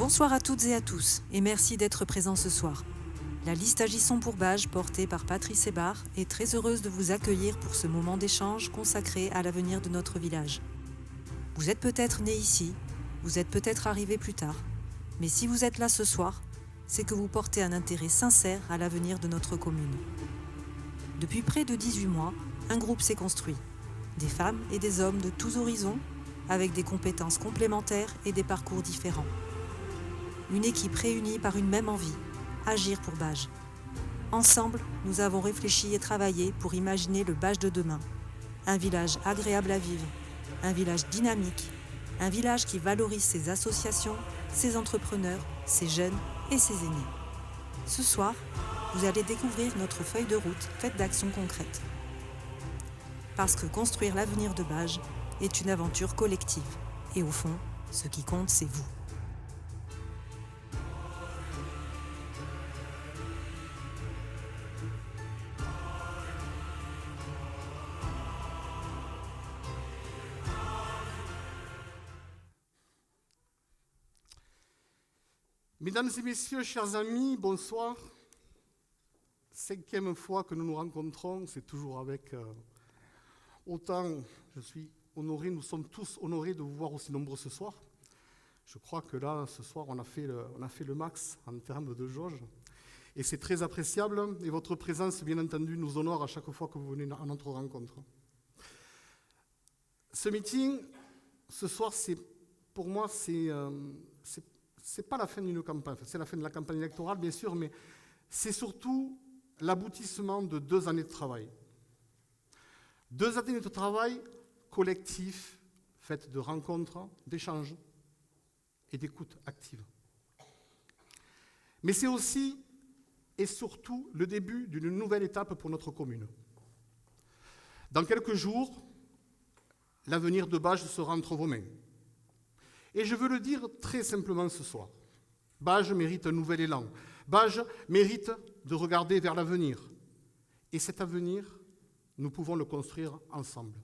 Bonsoir à toutes et à tous, et merci d'être présents ce soir. La liste Agissons pour Bages, portée par Patrice Hébard, est très heureuse de vous accueillir pour ce moment d'échange consacré à l'avenir de notre village. Vous êtes peut-être né ici, vous êtes peut-être arrivé plus tard, mais si vous êtes là ce soir, c'est que vous portez un intérêt sincère à l'avenir de notre commune. Depuis près de 18 mois, un groupe s'est construit. Des femmes et des hommes de tous horizons, avec des compétences complémentaires et des parcours différents. Une équipe réunie par une même envie, agir pour Bages. Ensemble, nous avons réfléchi et travaillé pour imaginer le Bages de demain. Un village agréable à vivre, un village dynamique, un village qui valorise ses associations, ses entrepreneurs, ses jeunes et ses aînés. Ce soir, vous allez découvrir notre feuille de route faite d'actions concrètes. Parce que construire l'avenir de Bages est une aventure collective. Et au fond, ce qui compte, c'est vous. Mesdames et messieurs, chers amis, bonsoir. 5e fois que nous nous rencontrons, c'est toujours avec autant, je suis honoré, nous sommes tous honorés de vous voir aussi nombreux ce soir. Je crois que là, ce soir, on a fait le max en termes de jauge. Et c'est très appréciable. Et votre présence, bien entendu, nous honore à chaque fois que vous venez à notre rencontre. Ce meeting, ce soir, pour moi, c'est pas la fin d'une campagne, c'est la fin de la campagne électorale, bien sûr, mais c'est surtout l'aboutissement de 2 années de travail. 2 années de travail collectif, faites de rencontres, d'échanges et d'écoute active. Mais c'est aussi et surtout le début d'une nouvelle étape pour notre commune. Dans quelques jours, l'avenir de Bages sera entre vos mains. Et je veux le dire très simplement ce soir. Bages mérite un nouvel élan. Bages mérite de regarder vers l'avenir. Et cet avenir, nous pouvons le construire ensemble.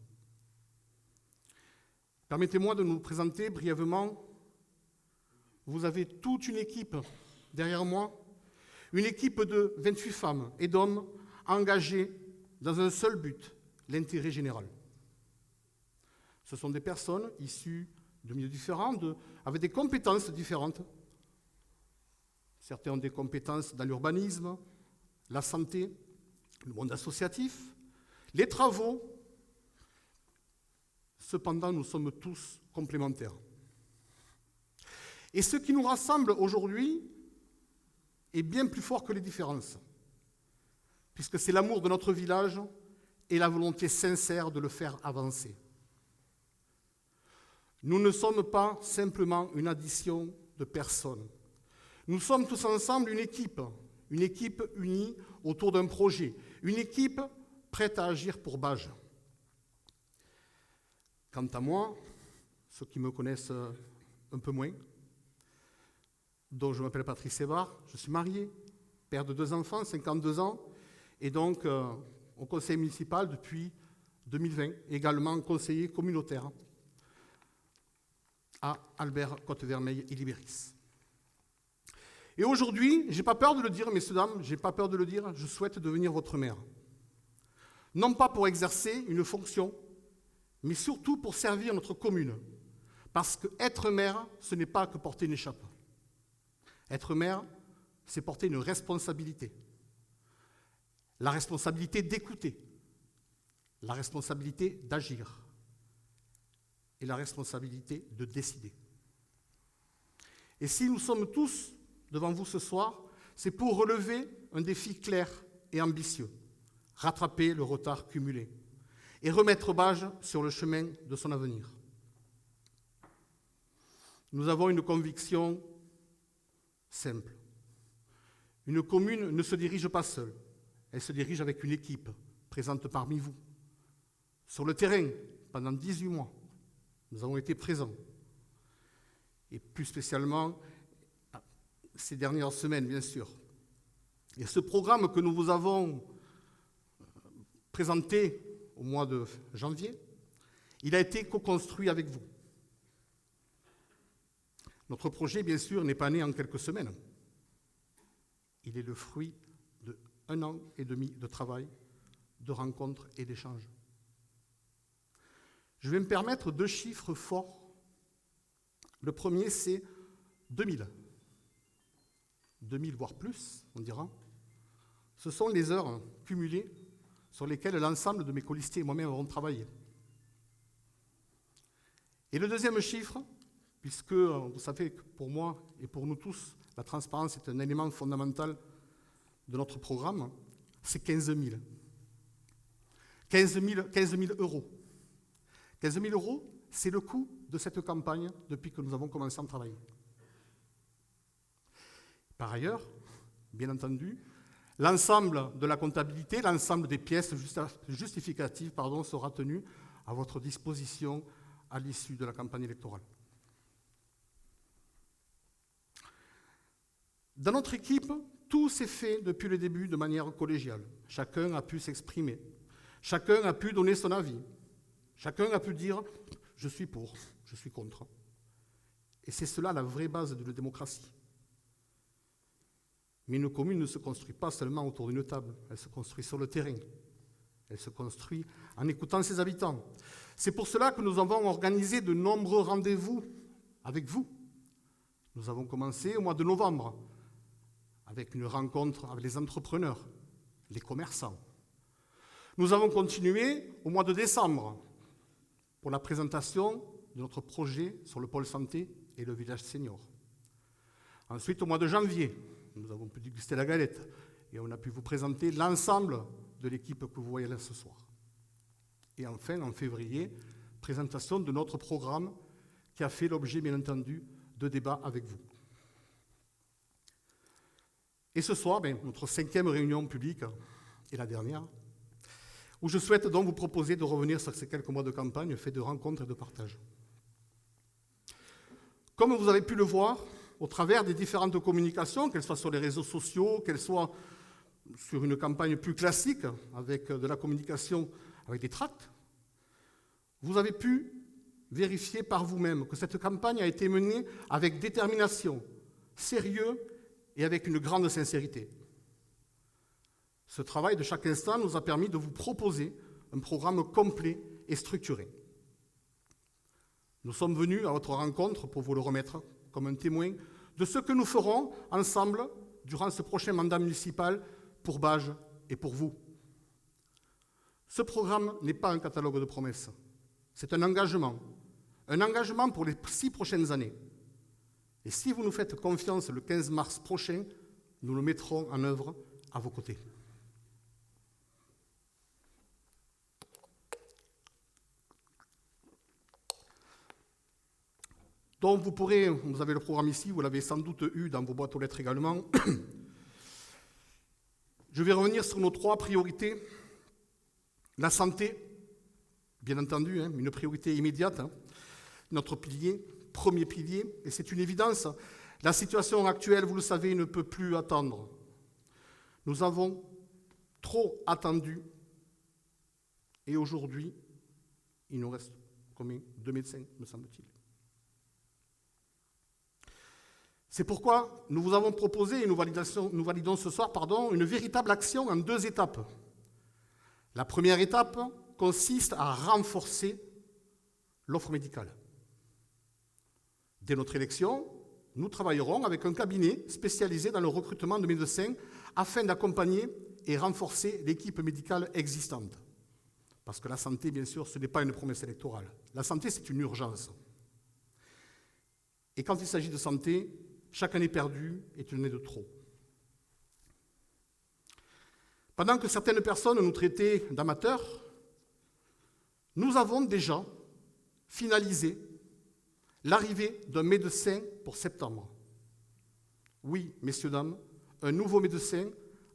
Permettez-moi de nous présenter brièvement. Vous avez toute une équipe derrière moi, une équipe de 28 femmes et d'hommes engagés dans un seul but, l'intérêt général. Ce sont des personnes issues de milieux différents, avec des compétences différentes. Certains ont des compétences dans l'urbanisme, la santé, le monde associatif, les travaux. Cependant, nous sommes tous complémentaires. Et ce qui nous rassemble aujourd'hui est bien plus fort que les différences, puisque c'est l'amour de notre village et la volonté sincère de le faire avancer. Nous ne sommes pas simplement une addition de personnes. Nous sommes tous ensemble une équipe unie autour d'un projet, une équipe prête à agir pour Bages. Quant à moi, ceux qui me connaissent un peu moins, dont je m'appelle Patrice Hébard, je suis marié, père de 2 enfants, 52 ans, et donc au conseil municipal depuis 2020, également conseiller communautaire à Albert, Côte-Vermeille et Libéris. Et aujourd'hui, je n'ai pas peur de le dire, messieurs, dames, je n'ai pas peur de le dire, je souhaite devenir votre maire. Non pas pour exercer une fonction, mais surtout pour servir notre commune. Parce qu'être maire, ce n'est pas que porter une écharpe. Être maire, c'est porter une responsabilité. La responsabilité d'écouter, la responsabilité d'agir et la responsabilité de décider. Et si nous sommes tous devant vous ce soir, c'est pour relever un défi clair et ambitieux, rattraper le retard cumulé et remettre Bages sur le chemin de son avenir. Nous avons une conviction simple. Une commune ne se dirige pas seule, elle se dirige avec une équipe présente parmi vous. Sur le terrain, pendant 18 mois, nous avons été présents. Et plus spécialement, ces dernières semaines, bien sûr. Et ce programme que nous vous avons présenté au mois de janvier, il a été co-construit avec vous. Notre projet, bien sûr, n'est pas né en quelques semaines. Il est le fruit d'1 an et demi de travail, de rencontres et d'échanges. Je vais me permettre 2 chiffres forts. Le premier, c'est 2000. 2000, voire plus, on dira. Ce sont les heures cumulées sur lesquelles l'ensemble de mes colistiers et moi-même avons travaillé. Et le deuxième chiffre, puisque vous savez que pour moi et pour nous tous, la transparence est un élément fondamental de notre programme, c'est 15 000. 15 000 euros. 15 000 euros, c'est le coût de cette campagne depuis que nous avons commencé à travailler. Par ailleurs, bien entendu, l'ensemble de la comptabilité, l'ensemble des pièces justificatives sera tenu à votre disposition à l'issue de la campagne électorale. Dans notre équipe, tout s'est fait depuis le début de manière collégiale. Chacun a pu s'exprimer. Chacun a pu donner son avis. Chacun a pu dire « je suis pour, je suis contre ». Et c'est cela la vraie base de la démocratie. Mais une commune ne se construit pas seulement autour d'une table, elle se construit sur le terrain. Elle se construit en écoutant ses habitants. C'est pour cela que nous avons organisé de nombreux rendez-vous avec vous. Nous avons commencé au mois de novembre avec une rencontre avec les entrepreneurs, les commerçants. Nous avons continué au mois de décembre pour la présentation de notre projet sur le pôle santé et le village senior. Ensuite, au mois de janvier, nous avons pu déguster la galette et on a pu vous présenter l'ensemble de l'équipe que vous voyez là ce soir. Et enfin, en février, présentation de notre programme qui a fait l'objet, bien entendu, de débats avec vous. Et ce soir, notre 5e réunion publique, et la dernière, où je souhaite donc vous proposer de revenir sur ces quelques mois de campagne faits de rencontres et de partage. Comme vous avez pu le voir, au travers des différentes communications, qu'elles soient sur les réseaux sociaux, qu'elles soient sur une campagne plus classique, avec de la communication avec des tracts, vous avez pu vérifier par vous-même que cette campagne a été menée avec détermination, sérieux et avec une grande sincérité. Ce travail de chaque instant nous a permis de vous proposer un programme complet et structuré. Nous sommes venus à votre rencontre pour vous le remettre comme un témoin de ce que nous ferons ensemble durant ce prochain mandat municipal pour Bages et pour vous. Ce programme n'est pas un catalogue de promesses, c'est un engagement pour les 6 prochaines années. Et si vous nous faites confiance le 15 mars prochain, nous le mettrons en œuvre à vos côtés. Donc vous avez le programme ici, vous l'avez sans doute eu dans vos boîtes aux lettres également. Je vais revenir sur nos 3 priorités. La santé, bien entendu, une priorité immédiate, notre pilier, premier pilier, et c'est une évidence. La situation actuelle, vous le savez, ne peut plus attendre. Nous avons trop attendu, et aujourd'hui, il nous reste combien ? 2 médecins, me semble-t-il. C'est pourquoi nous vous avons proposé, et nous validons ce soir, une véritable action en 2 étapes. La première étape consiste à renforcer l'offre médicale. Dès notre élection, nous travaillerons avec un cabinet spécialisé dans le recrutement de médecins afin d'accompagner et renforcer l'équipe médicale existante. Parce que la santé, bien sûr, ce n'est pas une promesse électorale. La santé, c'est une urgence. Et quand il s'agit de santé, chaque année perdue est une année de trop. Pendant que certaines personnes nous traitaient d'amateurs, nous avons déjà finalisé l'arrivée d'un médecin pour septembre. Oui, messieurs, dames, un nouveau médecin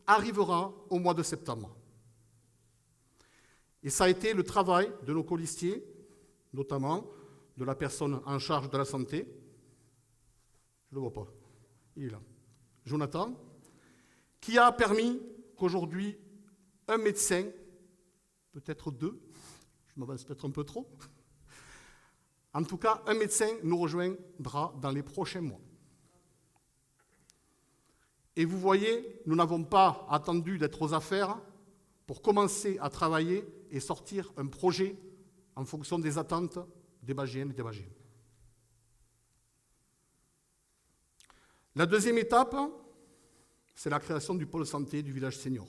arrivera au mois de septembre. Et ça a été le travail de nos colistiers, notamment de la personne en charge de la santé. Je ne le vois pas, il est là. Jonathan, qui a permis qu'aujourd'hui, un médecin, peut-être 2, je m'avance peut-être un peu trop, En tout cas, un médecin nous rejoindra dans les prochains mois. Et vous voyez, nous n'avons pas attendu d'être aux affaires pour commencer à travailler et sortir un projet en fonction des attentes des Bagiennes et des Bagiens. La deuxième étape, c'est la création du pôle santé du village senior.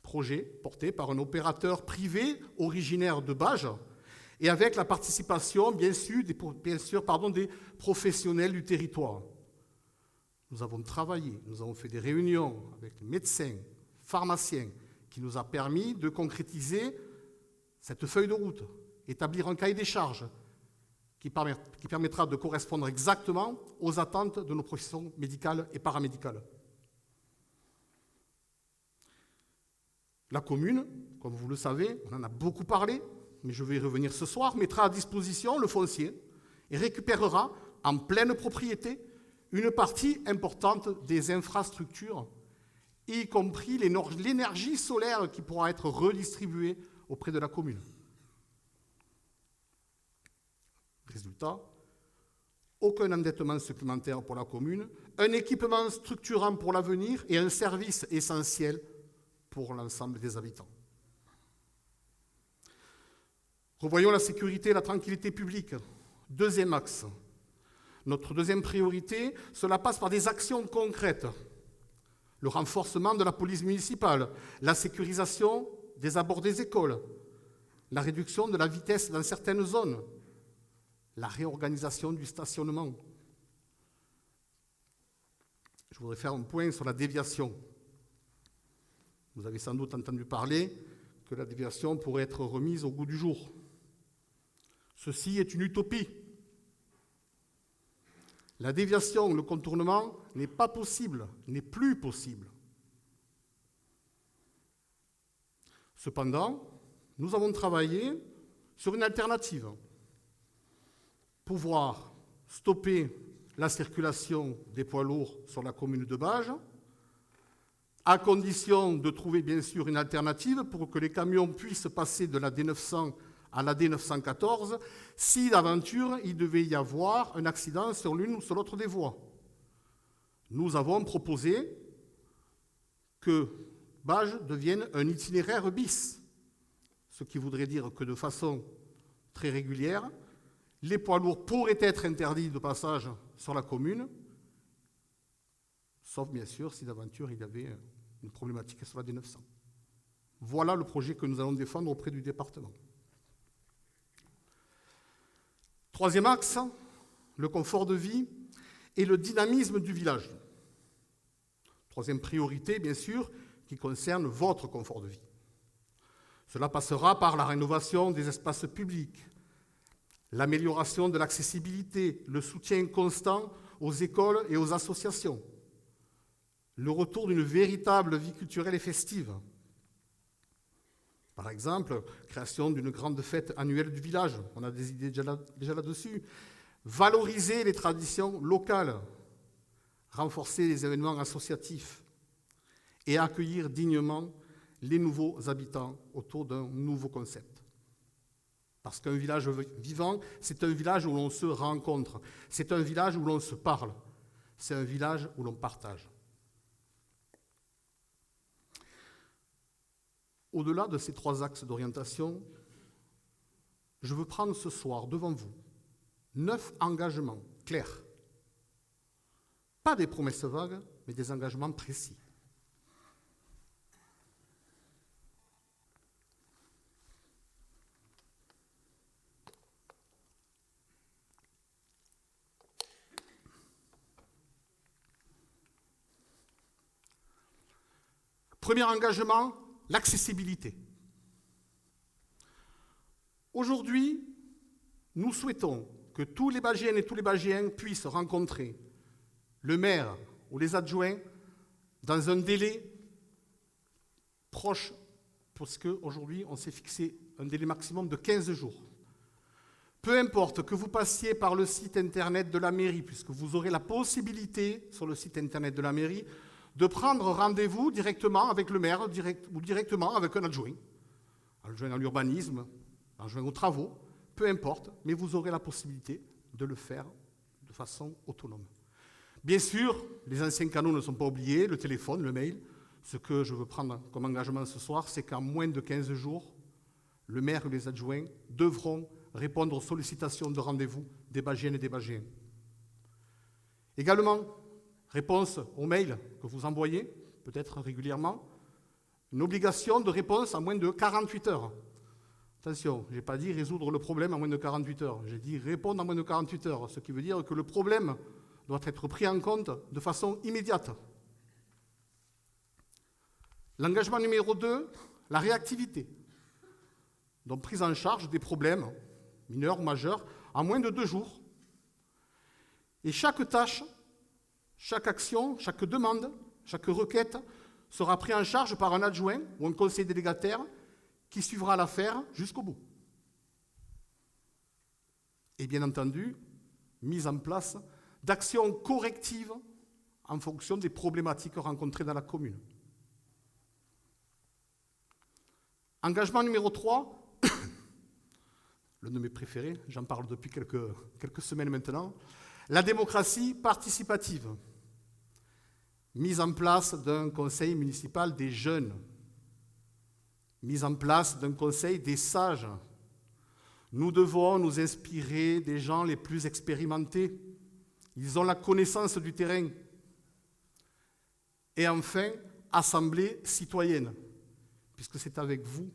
Projet porté par un opérateur privé originaire de Bages et avec la participation, bien sûr, des professionnels du territoire. Nous avons travaillé, nous avons fait des réunions avec les médecins, pharmaciens, qui nous a permis de concrétiser cette feuille de route, établir un cahier des charges qui permettra de correspondre exactement aux attentes de nos professions médicales et paramédicales. La commune, comme vous le savez, on en a beaucoup parlé, mais je vais y revenir ce soir, mettra à disposition le foncier et récupérera en pleine propriété une partie importante des infrastructures, y compris l'énergie solaire qui pourra être redistribuée auprès de la commune. Résultat, aucun endettement supplémentaire pour la commune, un équipement structurant pour l'avenir et un service essentiel pour l'ensemble des habitants. Revoyons la sécurité et la tranquillité publique. Deuxième axe. Notre deuxième priorité, cela passe par des actions concrètes. Le renforcement de la police municipale, la sécurisation des abords des écoles, la réduction de la vitesse dans certaines zones, la réorganisation du stationnement. Je voudrais faire un point sur la déviation. Vous avez sans doute entendu parler que la déviation pourrait être remise au goût du jour. Ceci est une utopie. La déviation, le contournement n'est pas possible, n'est plus possible. Cependant, nous avons travaillé sur une alternative. Pouvoir stopper la circulation des poids lourds sur la commune de Bages, à condition de trouver bien sûr une alternative pour que les camions puissent passer de la D900 à la D914, si d'aventure il devait y avoir un accident sur l'une ou sur l'autre des voies. Nous avons proposé que Bages devienne un itinéraire bis, ce qui voudrait dire que de façon très régulière, les poids lourds pourraient être interdits de passage sur la commune, sauf bien sûr si d'aventure il y avait une problématique sur la D900. Voilà le projet que nous allons défendre auprès du département. Troisième axe, le confort de vie et le dynamisme du village. Troisième priorité, bien sûr, qui concerne votre confort de vie. Cela passera par la rénovation des espaces publics, l'amélioration de l'accessibilité, le soutien constant aux écoles et aux associations, le retour d'une véritable vie culturelle et festive. Par exemple, création d'une grande fête annuelle du village, on a des idées déjà là-dessus. Valoriser les traditions locales, renforcer les événements associatifs et accueillir dignement les nouveaux habitants autour d'un nouveau concept. Parce qu'un village vivant, c'est un village où l'on se rencontre, c'est un village où l'on se parle, c'est un village où l'on partage. Au-delà de ces trois axes d'orientation, je veux prendre ce soir devant vous 9 engagements clairs. Pas des promesses vagues, mais des engagements précis. Premier engagement, l'accessibilité. Aujourd'hui, nous souhaitons que tous les Bagiennes et tous les Bagiens puissent rencontrer le maire ou les adjoints dans un délai proche, parce qu'aujourd'hui, on s'est fixé un délai maximum de 15 jours. Peu importe que vous passiez par le site internet de la mairie, puisque vous aurez la possibilité, sur le site internet de la mairie, de prendre rendez-vous directement avec le maire ou directement avec un adjoint à l'urbanisme, adjoint aux travaux, peu importe, mais vous aurez la possibilité de le faire de façon autonome. Bien sûr, les anciens canaux ne sont pas oubliés, le téléphone, le mail. Ce que je veux prendre comme engagement ce soir, c'est qu'en moins de 15 jours, le maire et les adjoints devront répondre aux sollicitations de rendez-vous des Bagiennes et des Bagiens. Également, réponse aux mails que vous envoyez, peut-être régulièrement, une obligation de réponse en moins de 48 heures. Attention, je n'ai pas dit résoudre le problème en moins de 48 heures, j'ai dit répondre en moins de 48 heures, ce qui veut dire que le problème doit être pris en compte de façon immédiate. L'engagement numéro 2, la réactivité. Donc prise en charge des problèmes, mineurs ou majeurs, en moins de 2 jours. Et chaque tâche, chaque action, chaque demande, chaque requête sera prise en charge par un adjoint ou un conseiller délégataire qui suivra l'affaire jusqu'au bout. Et bien entendu, mise en place d'actions correctives en fonction des problématiques rencontrées dans la commune. Engagement numéro 3, l'un de mes préférés, j'en parle depuis quelques semaines maintenant, la démocratie participative. Mise en place d'un conseil municipal des jeunes. Mise en place d'un conseil des sages. Nous devons nous inspirer des gens les plus expérimentés. Ils ont la connaissance du terrain. Et enfin, assemblée citoyenne, puisque c'est avec vous,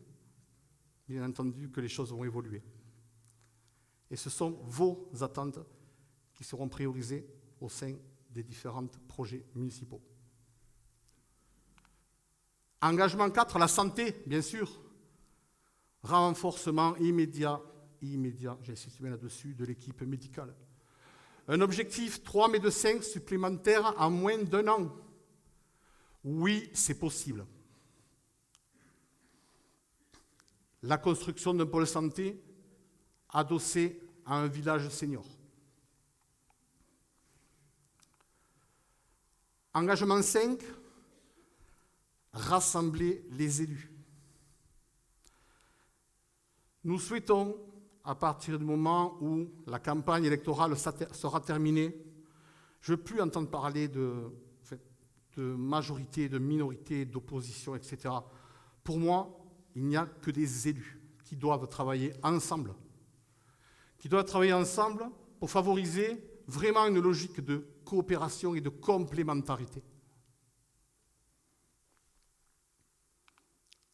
bien entendu, que les choses vont évoluer. Et ce sont vos attentes qui seront priorisées au sein des différents projets municipaux. Engagement 4, la santé, bien sûr. Renforcement immédiat, j'insiste bien là-dessus, de l'équipe médicale. Un objectif, 3 médecins supplémentaires en moins d'1 an. Oui, c'est possible. La construction d'un pôle santé adossé à un village senior. Engagement 5, rassembler les élus. Nous souhaitons, à partir du moment où la campagne électorale sera terminée, je ne veux plus entendre parler de majorité, de minorité, d'opposition, etc. Pour moi, il n'y a que des élus qui doivent travailler ensemble. Pour favoriser vraiment une logique de coopération et de complémentarité.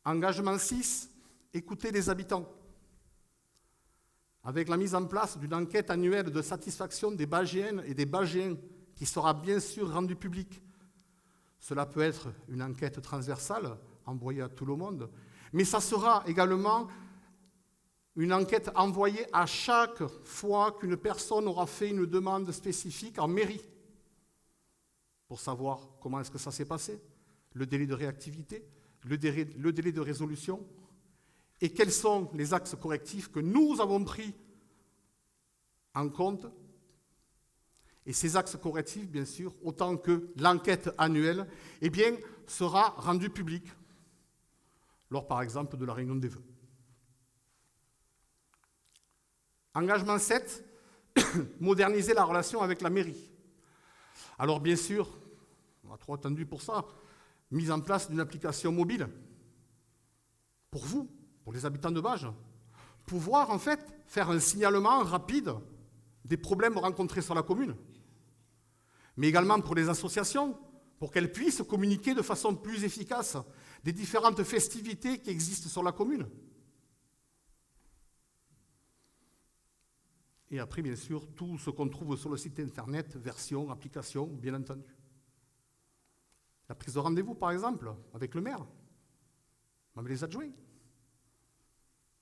Engagement 6, écouter les habitants. Avec la mise en place d'une enquête annuelle de satisfaction des Bagiennes et des Bagiens qui sera bien sûr rendue publique. Cela peut être une enquête transversale envoyée à tout le monde, mais ça sera également une enquête envoyée à chaque fois qu'une personne aura fait une demande spécifique en mairie pour savoir comment est-ce que ça s'est passé, le délai de réactivité, le délai de résolution, et quels sont les axes correctifs que nous avons pris en compte. Et ces axes correctifs, bien sûr, autant que l'enquête annuelle, eh bien, sera rendue publique lors, par exemple, de la réunion des vœux. Engagement 7, moderniser la relation avec la mairie. Alors, bien sûr, on a trop attendu pour ça, mise en place d'une application mobile pour vous, pour les habitants de Bages, pouvoir en fait faire un signalement rapide des problèmes rencontrés sur la commune, mais également pour les associations, pour qu'elles puissent communiquer de façon plus efficace des différentes festivités qui existent sur la commune. Et après, bien sûr, tout ce qu'on trouve sur le site internet, version, application, bien entendu. La prise de rendez-vous, par exemple, avec le maire, avec les adjoints.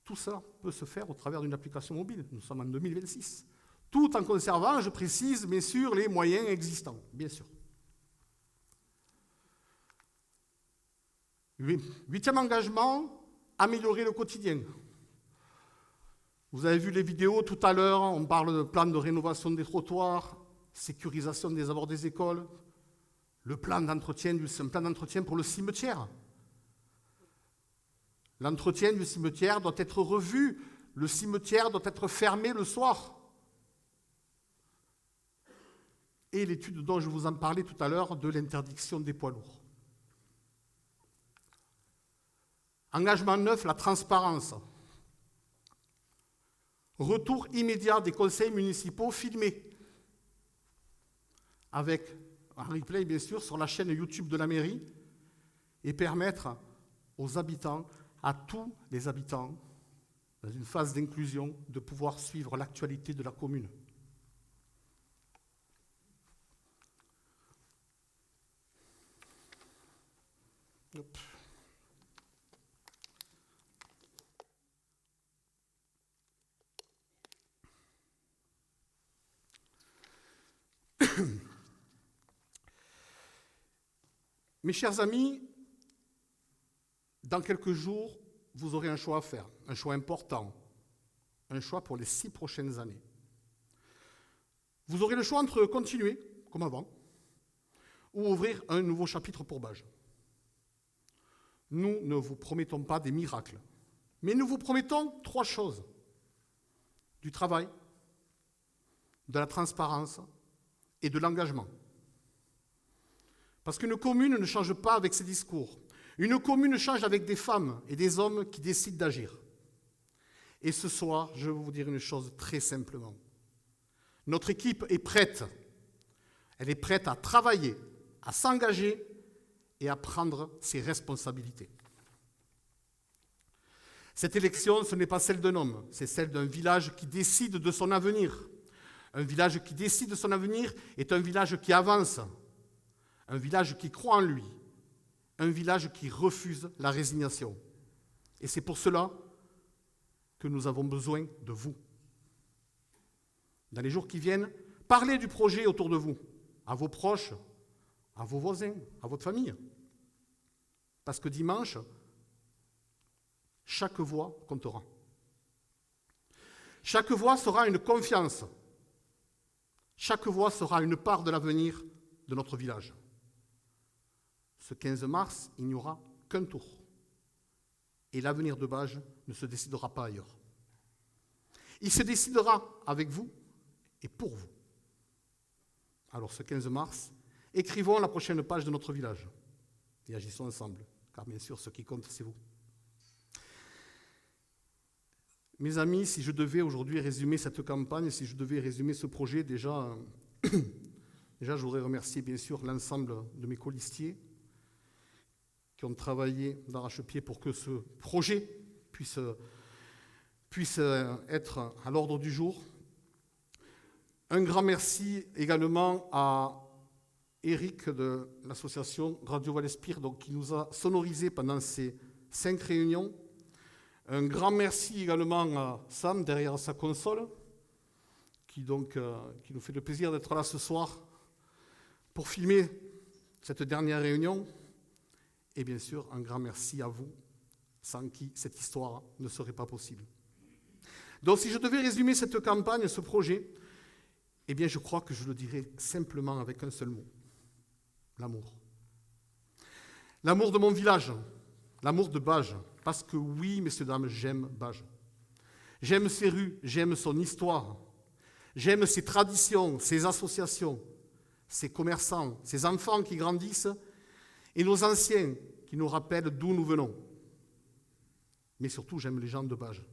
Tout ça peut se faire au travers d'une application mobile. Nous sommes en 2026. Tout en conservant, je précise, bien sûr, les moyens existants, bien sûr. 8e engagement, améliorer le quotidien. Vous avez vu les vidéos tout à l'heure, on parle de plan de rénovation des trottoirs, sécurisation des abords des écoles, le plan d'entretien, un plan d'entretien pour le cimetière. L'entretien du cimetière doit être revu. Le cimetière doit être fermé le soir. Et l'étude dont je vous en parlais tout à l'heure de l'interdiction des poids lourds. Engagement 9, la transparence. Retour immédiat des conseils municipaux filmés, avec un replay bien sûr sur la chaîne YouTube de la mairie, et permettre aux habitants, à tous les habitants, dans une phase d'inclusion, de pouvoir suivre l'actualité de la commune. Hop. Mes chers amis, dans quelques jours, vous aurez un choix à faire, un choix important, un choix pour les 6 prochaines années. Vous aurez le choix entre continuer, comme avant, ou ouvrir un nouveau chapitre pour Bages. Nous ne vous promettons pas des miracles, mais nous vous promettons 3 choses. Du travail, de la transparence et de l'engagement. Parce qu'une commune ne change pas avec ses discours. Une commune change avec des femmes et des hommes qui décident d'agir. Et ce soir, je vais vous dire une chose très simplement. Notre équipe est prête. Elle est prête à travailler, à s'engager et à prendre ses responsabilités. Cette élection, ce n'est pas celle d'un homme, c'est celle d'un village qui décide de son avenir. Un village qui décide de son avenir est un village qui avance, un village qui croit en lui, un village qui refuse la résignation. Et c'est pour cela que nous avons besoin de vous. Dans les jours qui viennent, parlez du projet autour de vous, à vos proches, à vos voisins, à votre famille. Parce que dimanche, chaque voix comptera. Chaque voix sera une confiance. Chaque voix sera une part de l'avenir de notre village. Ce 15 mars, il n'y aura qu'un tour. Et l'avenir de Bages ne se décidera pas ailleurs. Il se décidera avec vous et pour vous. Alors ce 15 mars, écrivons la prochaine page de notre village et agissons ensemble, car bien sûr, ce qui compte, c'est vous. Mes amis, si je devais aujourd'hui résumer cette campagne, si je devais résumer ce projet, déjà je voudrais remercier bien sûr l'ensemble de mes colistiers qui ont travaillé d'arrache-pied pour que ce projet puisse être à l'ordre du jour. Un grand merci également à Eric de l'association Radio Val-Espire, qui nous a sonorisé pendant ces 5 réunions. Un grand merci également à Sam derrière sa console, qui nous fait le plaisir d'être là ce soir pour filmer cette dernière réunion. Et bien sûr, un grand merci à vous, sans qui cette histoire ne serait pas possible. Donc si je devais résumer cette campagne, ce projet, eh bien je crois que je le dirais simplement avec un seul mot. L'amour. L'amour de mon village, l'amour de Bages. Parce que oui, messieurs, dames, j'aime Bages. J'aime ses rues, j'aime son histoire. J'aime ses traditions, ses associations, ses commerçants, ses enfants qui grandissent et nos anciens qui nous rappellent d'où nous venons. Mais surtout, j'aime les gens de Bages.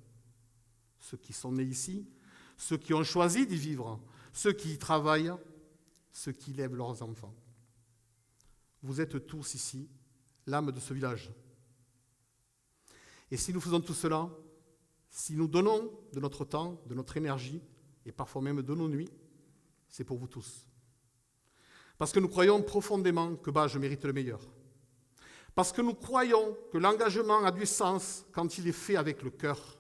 Ceux qui sont nés ici, ceux qui ont choisi d'y vivre, ceux qui y travaillent, ceux qui élèvent leurs enfants. Vous êtes tous ici, l'âme de ce village. Et si nous faisons tout cela, si nous donnons de notre temps, de notre énergie, et parfois même de nos nuits, c'est pour vous tous. Parce que nous croyons profondément que Bages mérite le meilleur. Parce que nous croyons que l'engagement a du sens quand il est fait avec le cœur.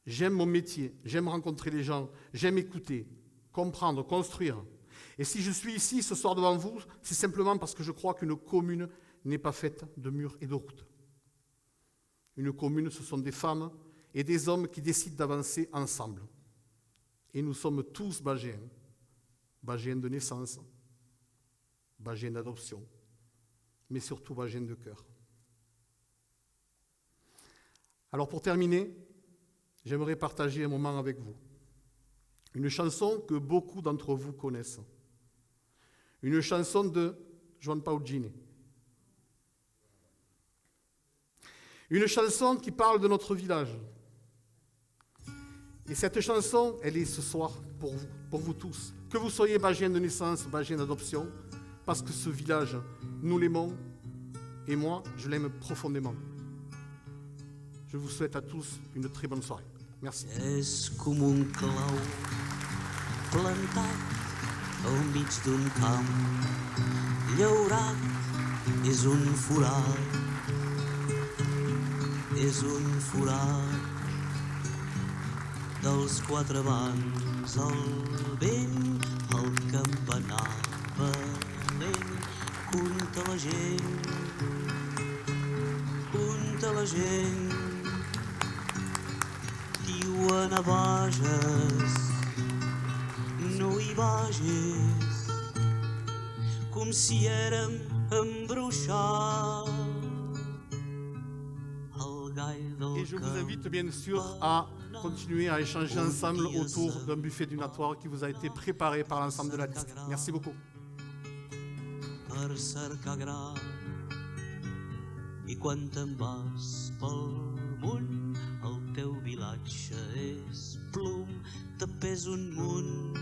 J'aime mon métier, j'aime rencontrer les gens, j'aime écouter, comprendre, construire. Et si je suis ici ce soir devant vous, c'est simplement parce que je crois qu'une commune n'est pas faite de murs et de routes. Une commune, ce sont des femmes et des hommes qui décident d'avancer ensemble. Et nous sommes tous Bagéens. Bagéens de naissance, Bagéens d'adoption, mais surtout Bagéens de cœur. Alors pour terminer, j'aimerais partager un moment avec vous. Une chanson que beaucoup d'entre vous connaissent. Une chanson de Juan Paugini. Une chanson qui parle de notre village. Et cette chanson, elle est ce soir pour vous tous. Que vous soyez bagien de naissance, bagien d'adoption, parce que ce village, nous l'aimons, et moi, je l'aime profondément. Je vous souhaite à tous une très bonne soirée. Merci. És com un clau plantat al mig d'un camp llaurat, és un forat dels quatre vents, el vent, el campanar valent, conta la gent, diuen a Bages, no hi vages, com si érem embruixats. Et je vous invite bien sûr à continuer à échanger ensemble autour d'un buffet dunatoire qui vous a été préparé par l'ensemble de la liste. Merci beaucoup. Per cercar gra, i quan te'n vas pel munt, el teu vilatge és plom, te pes un munt,